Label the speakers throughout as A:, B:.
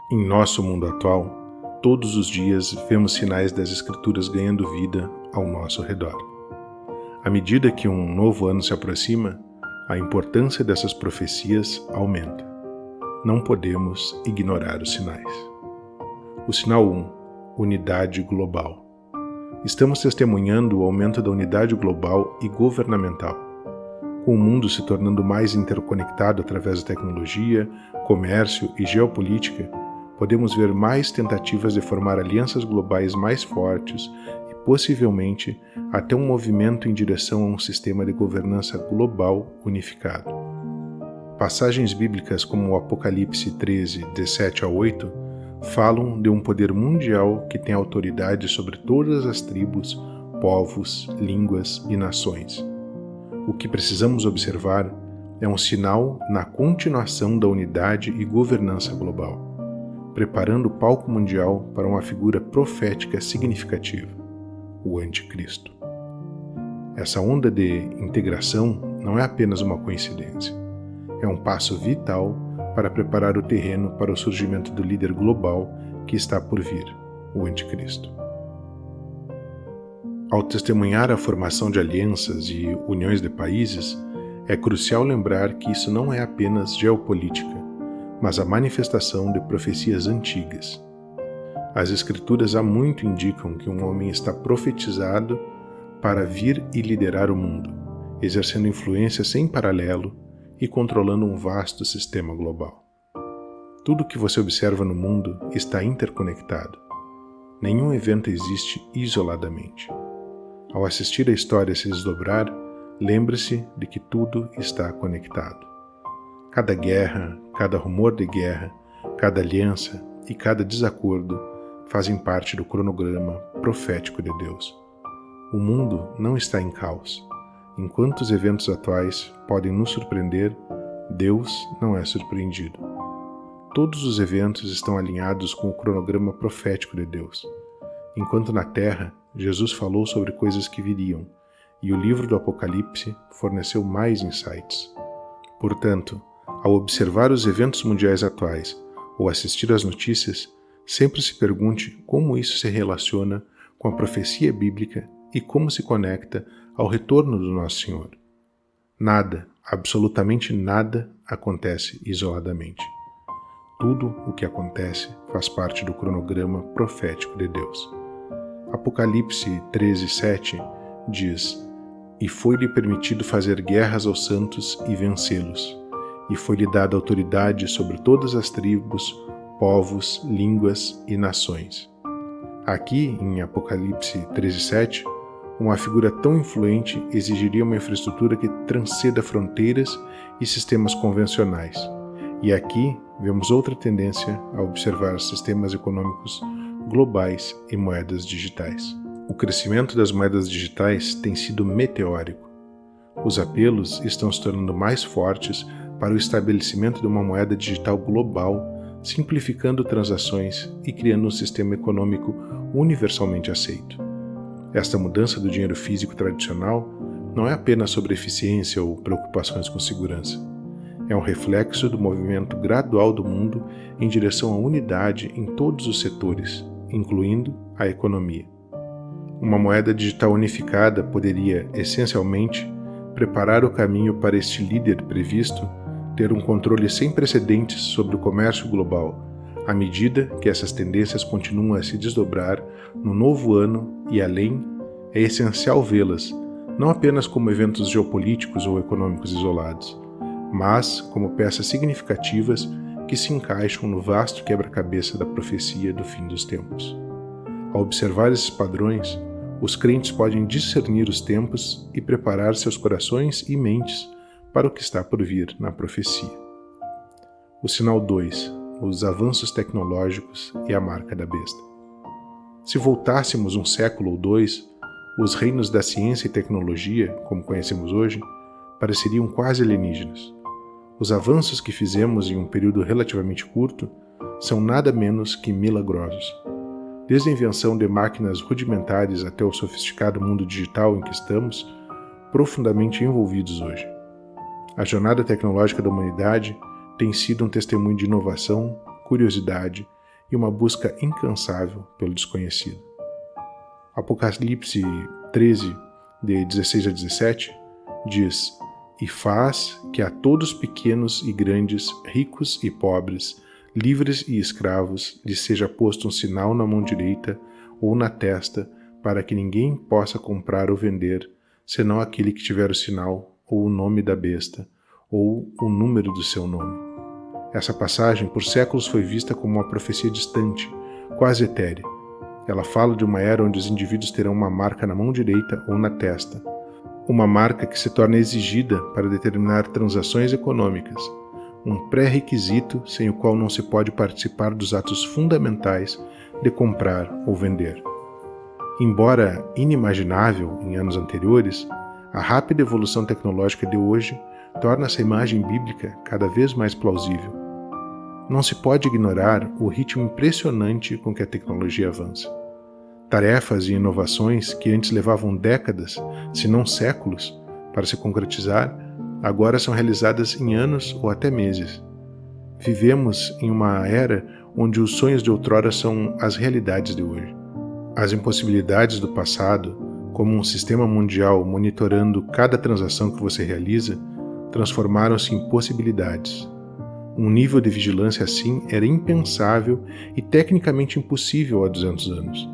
A: Em nosso mundo atual, todos os dias vemos sinais das Escrituras ganhando vida ao nosso redor. À medida que um novo ano se aproxima, a importância dessas profecias aumenta. Não podemos ignorar os sinais. O sinal 1. Unidade global. Estamos testemunhando o aumento da unidade global e governamental. Com o mundo se tornando mais interconectado através da tecnologia, comércio e geopolítica, podemos ver mais tentativas de formar alianças globais mais fortes e, possivelmente, até um movimento em direção a um sistema de governança global unificado. Passagens bíblicas como o Apocalipse 13, 17-8, falam de um poder mundial que tem autoridade sobre todas as tribos, povos, línguas e nações. O que precisamos observar é um sinal na continuação da unidade e governança global, preparando o palco mundial para uma figura profética significativa, o Anticristo. Essa onda de integração não é apenas uma coincidência, é um passo vital para preparar o terreno para o surgimento do líder global que está por vir, o Anticristo. Ao testemunhar a formação de alianças e uniões de países, é crucial lembrar que isso não é apenas geopolítica, mas a manifestação de profecias antigas. As Escrituras há muito indicam que um homem está profetizado para vir e liderar o mundo, exercendo influência sem paralelo e controlando um vasto sistema global. Tudo o que você observa no mundo está interconectado. Nenhum evento existe isoladamente. Ao assistir a história se desdobrar, lembre-se de que tudo está conectado. Cada guerra, cada rumor de guerra, cada aliança e cada desacordo fazem parte do cronograma profético de Deus. O mundo não está em caos. Enquanto os eventos atuais podem nos surpreender, Deus não é surpreendido. Todos os eventos estão alinhados com o cronograma profético de Deus. Enquanto na Terra, Jesus falou sobre coisas que viriam, e o livro do Apocalipse forneceu mais insights. Portanto, ao observar os eventos mundiais atuais ou assistir às notícias, sempre se pergunte como isso se relaciona com a profecia bíblica e como se conecta ao retorno do Nosso Senhor. Nada, absolutamente nada, acontece isoladamente. Tudo o que acontece faz parte do cronograma profético de Deus. Apocalipse 13:7 diz: "E foi-lhe permitido fazer guerras aos santos e vencê-los, e foi-lhe dada autoridade sobre todas as tribos, povos, línguas e nações." Aqui, em Apocalipse 13:7, uma figura tão influente exigiria uma infraestrutura que transcenda fronteiras e sistemas convencionais. E aqui vemos outra tendência a observar sistemas econômicos globais e moedas digitais. O crescimento das moedas digitais tem sido meteórico. Os apelos estão se tornando mais fortes para o estabelecimento de uma moeda digital global, simplificando transações e criando um sistema econômico universalmente aceito. Esta mudança do dinheiro físico tradicional não é apenas sobre eficiência ou preocupações com segurança. É um reflexo do movimento gradual do mundo em direção à unidade em todos os setores, incluindo a economia. Uma moeda digital unificada poderia, essencialmente, preparar o caminho para este líder previsto ter um controle sem precedentes sobre o comércio global, à medida que essas tendências continuam a se desdobrar no novo ano e além. É essencial vê-las, não apenas como eventos geopolíticos ou econômicos isolados, mas como peças significativas que se encaixam no vasto quebra-cabeça da profecia do fim dos tempos. Ao observar esses padrões, os crentes podem discernir os tempos e preparar seus corações e mentes para o que está por vir na profecia. O sinal 2. Os avanços tecnológicos e a marca da besta. Se voltássemos um século ou dois, os reinos da ciência e tecnologia, como conhecemos hoje, pareceriam quase alienígenas. Os avanços que fizemos em um período relativamente curto são nada menos que milagrosos. Desde a invenção de máquinas rudimentares até o sofisticado mundo digital em que estamos, profundamente envolvidos hoje. A jornada tecnológica da humanidade tem sido um testemunho de inovação, curiosidade e uma busca incansável pelo desconhecido. Apocalipse 13, de 16 a 17, diz: "E faz que a todos pequenos e grandes, ricos e pobres, livres e escravos, lhes seja posto um sinal na mão direita ou na testa, para que ninguém possa comprar ou vender, senão aquele que tiver o sinal, ou o nome da besta, ou o número do seu nome." Essa passagem por séculos foi vista como uma profecia distante, quase etérea. Ela fala de uma era onde os indivíduos terão uma marca na mão direita ou na testa, uma marca que se torna exigida para determinar transações econômicas, um pré-requisito sem o qual não se pode participar dos atos fundamentais de comprar ou vender. Embora inimaginável em anos anteriores, a rápida evolução tecnológica de hoje torna essa imagem bíblica cada vez mais plausível. Não se pode ignorar o ritmo impressionante com que a tecnologia avança. Tarefas e inovações que antes levavam décadas, se não séculos, para se concretizar, agora são realizadas em anos ou até meses. Vivemos em uma era onde os sonhos de outrora são as realidades de hoje. As impossibilidades do passado, como um sistema mundial monitorando cada transação que você realiza, transformaram-se em possibilidades. Um nível de vigilância assim era impensável e tecnicamente impossível há 200 anos,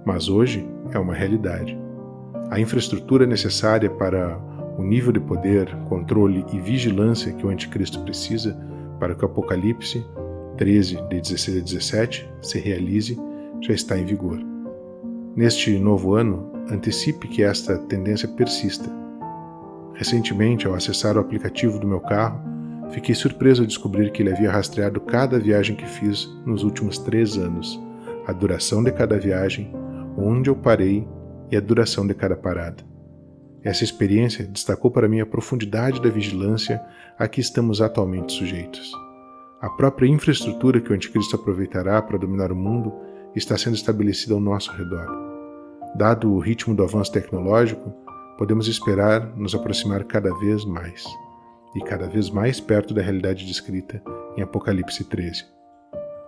A: mas hoje é uma realidade. A infraestrutura necessária para o nível de poder, controle e vigilância que o anticristo precisa para que o Apocalipse 13, de 16 a 17, se realize, já está em vigor. Neste novo ano, antecipe que esta tendência persista. Recentemente, ao acessar o aplicativo do meu carro, fiquei surpreso ao descobrir que ele havia rastreado cada viagem que fiz nos últimos 3 anos, a duração de cada viagem, onde eu parei e a duração de cada parada. Essa experiência destacou para mim a profundidade da vigilância a que estamos atualmente sujeitos. A própria infraestrutura que o anticristo aproveitará para dominar o mundo está sendo estabelecida ao nosso redor. Dado o ritmo do avanço tecnológico, podemos esperar nos aproximar cada vez mais, e cada vez mais perto da realidade descrita em Apocalipse 13.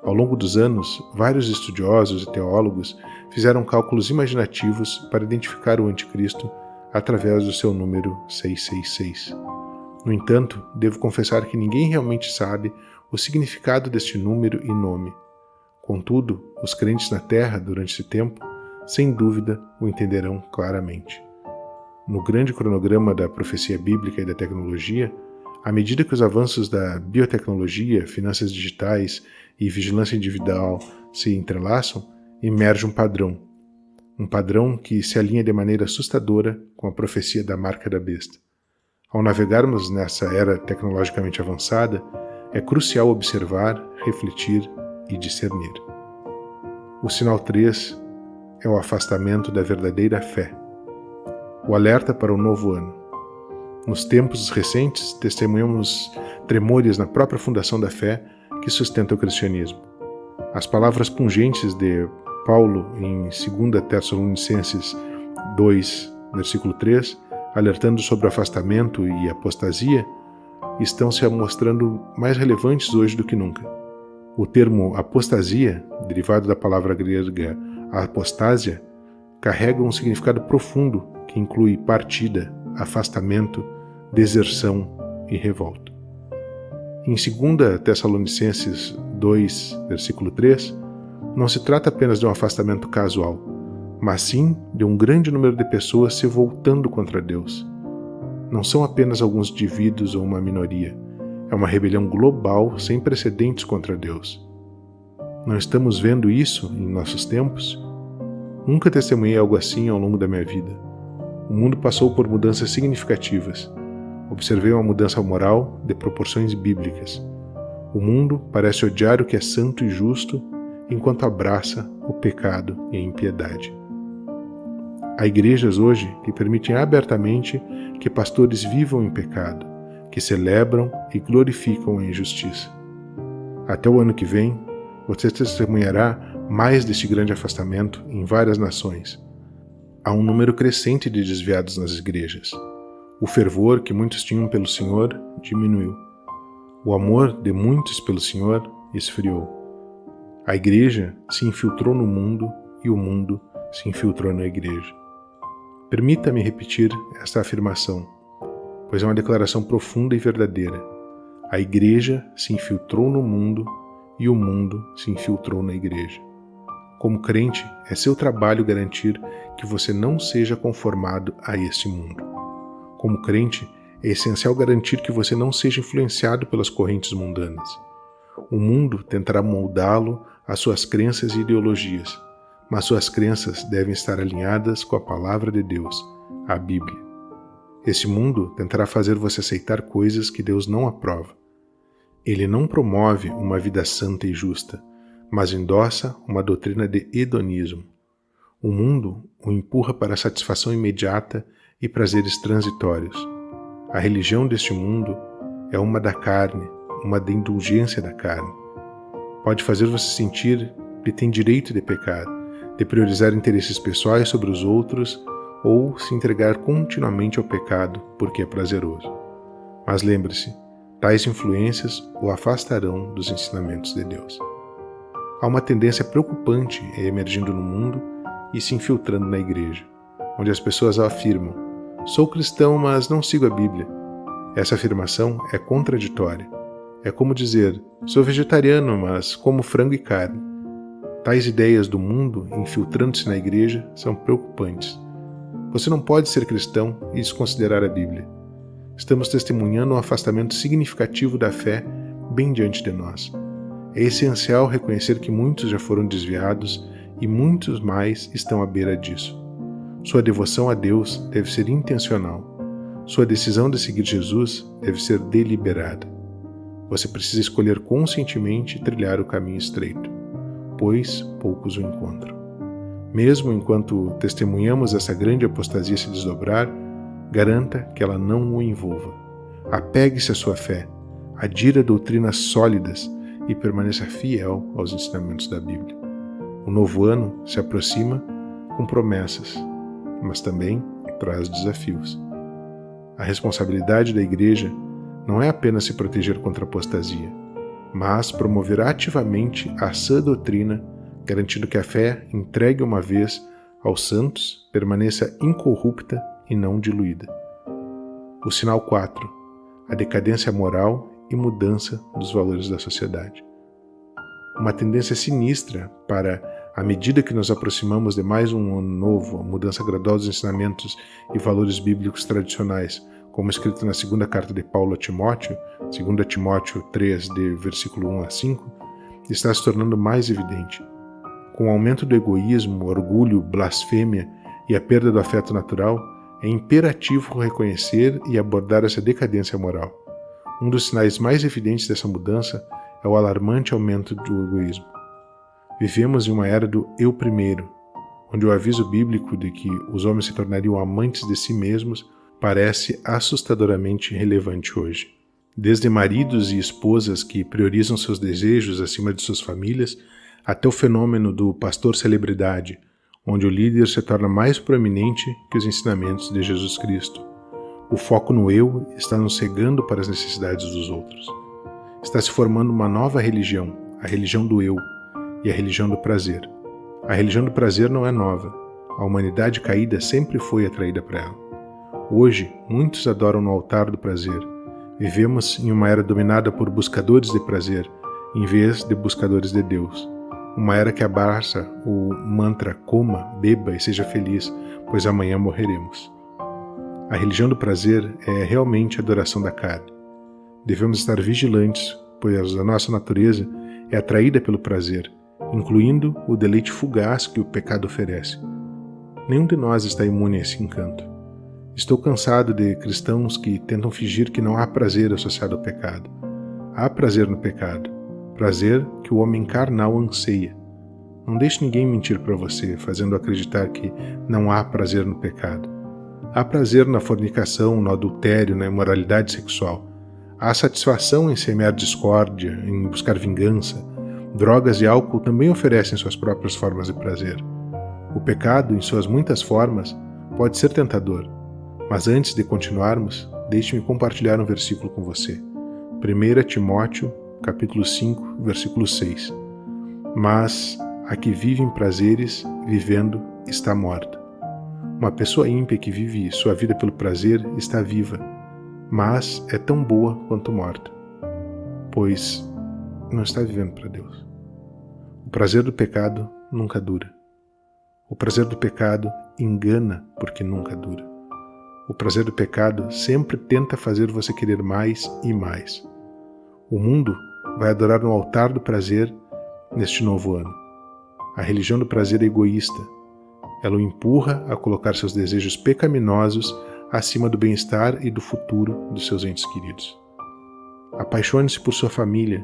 A: Ao longo dos anos, vários estudiosos e teólogos fizeram cálculos imaginativos para identificar o anticristo através do seu número 666. No entanto, devo confessar que ninguém realmente sabe o significado deste número e nome. Contudo, os crentes na Terra, durante esse tempo, sem dúvida, o entenderão claramente. No grande cronograma da profecia bíblica e da tecnologia, à medida que os avanços da biotecnologia, finanças digitais e vigilância individual se entrelaçam, emerge um padrão que se alinha de maneira assustadora com a profecia da marca da besta. Ao navegarmos nessa era tecnologicamente avançada, é crucial observar, refletir e discernir. O sinal 3 é o afastamento da verdadeira fé. O alerta para o novo ano. Nos tempos recentes, testemunhamos tremores na própria fundação da fé que sustenta o cristianismo. As palavras pungentes de Paulo em 2 Tessalonicenses 2, versículo 3, alertando sobre o afastamento e apostasia, estão se mostrando mais relevantes hoje do que nunca. O termo apostasia, derivado da palavra grega apostasia, carrega um significado profundo que inclui partida, afastamento, deserção e revolta. Em 2 Tessalonicenses 2, versículo 3, não se trata apenas de um afastamento casual, mas sim de um grande número de pessoas se voltando contra Deus. Não são apenas alguns indivíduos ou uma minoria, é uma rebelião global sem precedentes contra Deus. Não estamos vendo isso em nossos tempos? Nunca testemunhei algo assim ao longo da minha vida. O mundo passou por mudanças significativas. Observei uma mudança moral de proporções bíblicas. O mundo parece odiar o que é santo e justo, enquanto abraça o pecado e a impiedade. Há igrejas hoje que permitem abertamente que pastores vivam em pecado, que celebram e glorificam a injustiça. Até o ano que vem, você testemunhará mais deste grande afastamento em várias nações. Há um número crescente de desviados nas igrejas. O fervor que muitos tinham pelo Senhor diminuiu. O amor de muitos pelo Senhor esfriou. A igreja se infiltrou no mundo e o mundo se infiltrou na igreja. Permita-me repetir esta afirmação, pois é uma declaração profunda e verdadeira. A igreja se infiltrou no mundo e o mundo se infiltrou na igreja. Como crente, é seu trabalho garantir que você não seja conformado a este mundo. Como crente, é essencial garantir que você não seja influenciado pelas correntes mundanas. O mundo tentará moldá-lo às suas crenças e ideologias, mas suas crenças devem estar alinhadas com a palavra de Deus, a Bíblia. Esse mundo tentará fazer você aceitar coisas que Deus não aprova. Ele não promove uma vida santa e justa, mas endossa uma doutrina de hedonismo. O mundo o empurra para a satisfação imediata e prazeres transitórios. A religião deste mundo é uma da carne, uma da indulgência da carne. Pode fazer você sentir que tem direito de pecar, de priorizar interesses pessoais sobre os outros ou se entregar continuamente ao pecado porque é prazeroso. Mas lembre-se, tais influências o afastarão dos ensinamentos de Deus. Há uma tendência preocupante emergindo no mundo e se infiltrando na igreja, onde as pessoas afirmam: sou cristão, mas não sigo a Bíblia. Essa afirmação é contraditória. É como dizer: sou vegetariano, mas como frango e carne. Tais ideias do mundo infiltrando-se na igreja são preocupantes. Você não pode ser cristão e desconsiderar a Bíblia. Estamos testemunhando um afastamento significativo da fé bem diante de nós. É essencial reconhecer que muitos já foram desviados e muitos mais estão à beira disso. Sua devoção a Deus deve ser intencional. Sua decisão de seguir Jesus deve ser deliberada. Você precisa escolher conscientemente trilhar o caminho estreito, pois poucos o encontram. Mesmo enquanto testemunhamos essa grande apostasia se desdobrar, garanta que ela não o envolva. Apegue-se à sua fé, adira doutrinas sólidas e permaneça fiel aos ensinamentos da Bíblia. O novo ano se aproxima com promessas, mas também traz desafios. A responsabilidade da igreja não é apenas se proteger contra a apostasia, mas promover ativamente a sã doutrina, garantindo que a fé entregue uma vez aos santos permaneça incorrupta e não diluída. O sinal 4. A decadência moral e mudança dos valores da sociedade. Uma tendência sinistra para, à medida que nos aproximamos de mais um ano novo, a mudança gradual dos ensinamentos e valores bíblicos tradicionais, como escrito na segunda carta de Paulo a Timóteo, 2 Timóteo 3, de versículo 1 a 5, está se tornando mais evidente. Com o aumento do egoísmo, orgulho, blasfêmia e a perda do afeto natural, é imperativo reconhecer e abordar essa decadência moral. Um dos sinais mais evidentes dessa mudança é o alarmante aumento do egoísmo. Vivemos em uma era do eu primeiro, onde o aviso bíblico de que os homens se tornariam amantes de si mesmos parece assustadoramente relevante hoje. Desde maridos e esposas que priorizam seus desejos acima de suas famílias, até o fenômeno do pastor celebridade, onde o líder se torna mais proeminente que os ensinamentos de Jesus Cristo. O foco no eu está nos cegando para as necessidades dos outros. Está se formando uma nova religião, a religião do eu e a religião do prazer. A religião do prazer não é nova. A humanidade caída sempre foi atraída para ela. Hoje, muitos adoram no altar do prazer. Vivemos em uma era dominada por buscadores de prazer, em vez de buscadores de Deus. Uma era que abraça o mantra coma, beba e seja feliz, pois amanhã morreremos. A religião do prazer é realmente a adoração da carne. Devemos estar vigilantes, pois a nossa natureza é atraída pelo prazer, incluindo o deleite fugaz que o pecado oferece. Nenhum de nós está imune a esse encanto. Estou cansado de cristãos que tentam fingir que não há prazer associado ao pecado. Há prazer no pecado, prazer que o homem carnal anseia. Não deixe ninguém mentir para você, fazendo acreditar que não há prazer no pecado. Há prazer na fornicação, no adultério, na imoralidade sexual. Há satisfação em semear discórdia, em buscar vingança. Drogas e álcool também oferecem suas próprias formas de prazer. O pecado, em suas muitas formas, pode ser tentador. Mas antes de continuarmos, deixe-me compartilhar um versículo com você. 1 Timóteo, capítulo 5, versículo 6. mas a que vive em prazeres, vivendo, está morta. Uma pessoa ímpia que vive sua vida pelo prazer está viva, mas é tão boa quanto morta, pois não está vivendo para Deus. O prazer do pecado nunca dura. O prazer do pecado engana porque nunca dura. O prazer do pecado sempre tenta fazer você querer mais e mais. O mundo vai adorar no altar do prazer neste novo ano. A religião do prazer é egoísta. Ela o empurra a colocar seus desejos pecaminosos acima do bem-estar e do futuro dos seus entes queridos. Apaixone-se por sua família.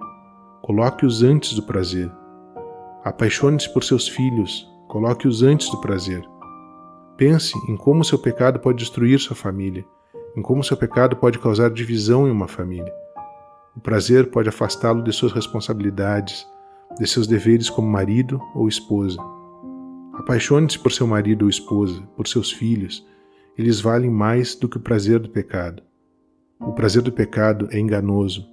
A: Coloque-os antes do prazer. Apaixone-se por seus filhos. Coloque-os antes do prazer. Pense em como seu pecado pode destruir sua família, em como seu pecado pode causar divisão em uma família. O prazer pode afastá-lo de suas responsabilidades, de seus deveres como marido ou esposa. Apaixone-se por seu marido ou esposa, por seus filhos. Eles valem mais do que o prazer do pecado. O prazer do pecado é enganoso.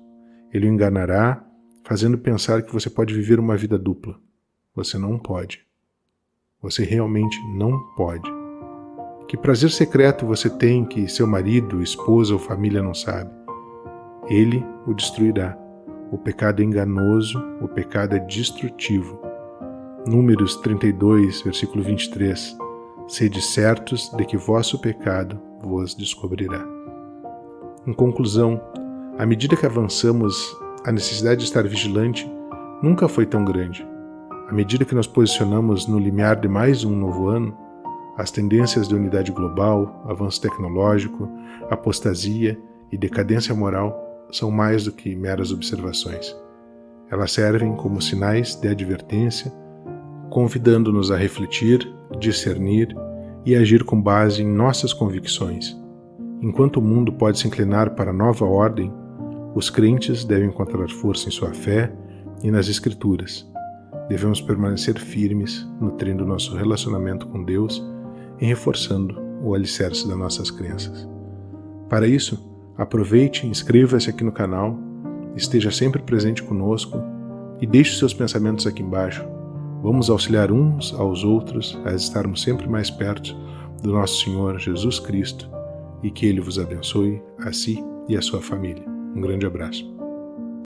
A: Ele o enganará, fazendo pensar que você pode viver uma vida dupla. Você não pode. Você realmente não pode. Que prazer secreto você tem que seu marido, esposa ou família não sabe? Ele o destruirá. O pecado é enganoso, o pecado é destrutivo. Números 32, versículo 23. Sede certos de que vosso pecado vos descobrirá. Em conclusão, à medida que avançamos, a necessidade de estar vigilante nunca foi tão grande. À medida que nos posicionamos no limiar de mais um novo ano, as tendências de unidade global, avanço tecnológico, apostasia e decadência moral são mais do que meras observações. Elas servem como sinais de advertência, convidando-nos a refletir, discernir e agir com base em nossas convicções. Enquanto o mundo pode se inclinar para a nova ordem, os crentes devem encontrar força em sua fé e nas Escrituras. Devemos permanecer firmes, nutrindo nosso relacionamento com Deus e reforçando o alicerce das nossas crenças. Para isso, aproveite e inscreva-se aqui no canal, esteja sempre presente conosco e deixe seus pensamentos aqui embaixo. Vamos auxiliar uns aos outros a estarmos sempre mais perto do nosso Senhor Jesus Cristo e que Ele vos abençoe, a si e a sua família. Um grande abraço.